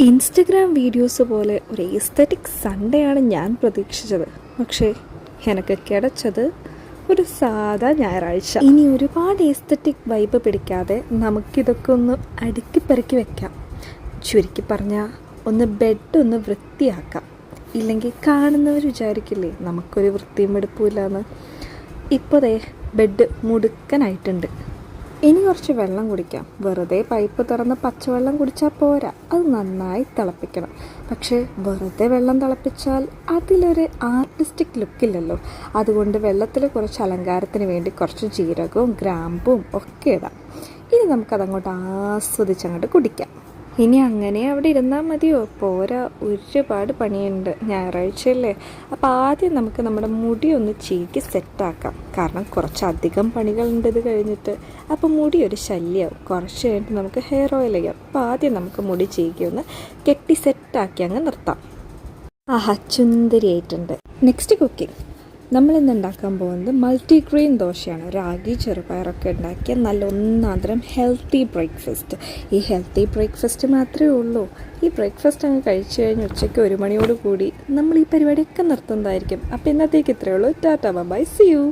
Instagram videos പോലെ ഒരു aesthetic Sunday ആണ് ഞാൻ പ്രതീക്ഷിച്ചത്. പക്ഷേ എനിക്ക് കിടച്ചത് ഒരു സാധാ ഞായറാഴ്ച. ഇനി ഒരുപാട് എസ്തറ്റിക് വൈബ് പിടിക്കാതെ നമുക്കിതൊക്കെ ഒന്ന് അടുക്കിപ്പെറുക്കി വെക്കാം. ചുരുക്കി പറഞ്ഞാൽ ഒന്ന് ബെഡ് ഒന്ന് വൃത്തിയാക്കാം. ഇല്ലെങ്കിൽ കാണുന്നവർ വിചാരിക്കില്ലേ നമുക്കൊരു വൃത്തിയും വെടുപ്പില്ലാന്ന്. ഇപ്പോൾ ദേ ബെഡ് മുടുക്കനായിട്ടുണ്ട്. ഇനി കുറച്ച് വെള്ളം കുടിക്കാം. വെറുതെ പൈപ്പ് തുറന്ന് പച്ചവെള്ളം കുടിച്ചാൽ പോരാ, അത് നന്നായി തിളപ്പിക്കണം. പക്ഷേ വെറുതെ വെള്ളം തിളപ്പിച്ചാൽ അതിലൊരു ആർട്ടിസ്റ്റിക് ലുക്കില്ലല്ലോ. അതുകൊണ്ട് വെള്ളത്തിൽ കുറച്ച് അലങ്കാരത്തിന് വേണ്ടി കുറച്ച് ജീരകവും ഗ്രാമ്പും ഒക്കെ ഇടാം. ഇനി നമുക്കതങ്ങോട്ട് ആസ്വദിച്ചങ്ങോട്ട് കുടിക്കാം. ഇനി അങ്ങനെ അവിടെ ഇരുന്നാൽ മതിയോ? പോരാ, ഒരുപാട് പണിയുണ്ട്. ഞായറാഴ്ചയല്ലേ. അപ്പോൾ ആദ്യം നമുക്ക് നമ്മുടെ മുടി ഒന്ന് ചീകി സെറ്റാക്കാം. കാരണം കുറച്ചധികം പണികളുണ്ട് ഇത് കഴിഞ്ഞിട്ട്. അപ്പോൾ മുടി ഒരു ശല്യമാവും. കുറച്ച് കഴിഞ്ഞിട്ട് നമുക്ക് ഹെയർ ഓയിൽ ചെയ്യാം. അപ്പോൾ ആദ്യം നമുക്ക് മുടി ചീകി ഒന്ന് കെട്ടി സെറ്റാക്കി അങ്ങ് നിർത്താം. ആഹാ, ചുന്ദരിയായിട്ടുണ്ട്. Next cooking. നമ്മളിന്ന് ഉണ്ടാക്കാൻ പോകുന്നത് മൾട്ടിഗ്രെയിൻ ദോശയാണ്. രാഗി ചെറുപയറൊക്കെ ഉണ്ടാക്കിയ നല്ല ഒന്നാന്തരം ഹെൽത്തി ബ്രേക്ക്ഫാസ്റ്റ്. ഈ ഹെൽത്തി ബ്രേക്ക്ഫാസ്റ്റ് മാത്രമേ ഉള്ളൂ. ഈ ബ്രേക്ക്ഫാസ്റ്റ് അങ്ങ് കഴിച്ചു കഴിഞ്ഞ് ഉച്ചയ്ക്ക് 1 മണിയോട് കൂടി നമ്മൾ ഈ പരിപാടിയൊക്കെ നിർത്തുന്നതായിരിക്കും. അപ്പോൾ ഇന്നത്തേക്ക് ഇത്രയേ ഉള്ളൂ. Tata bye, see U.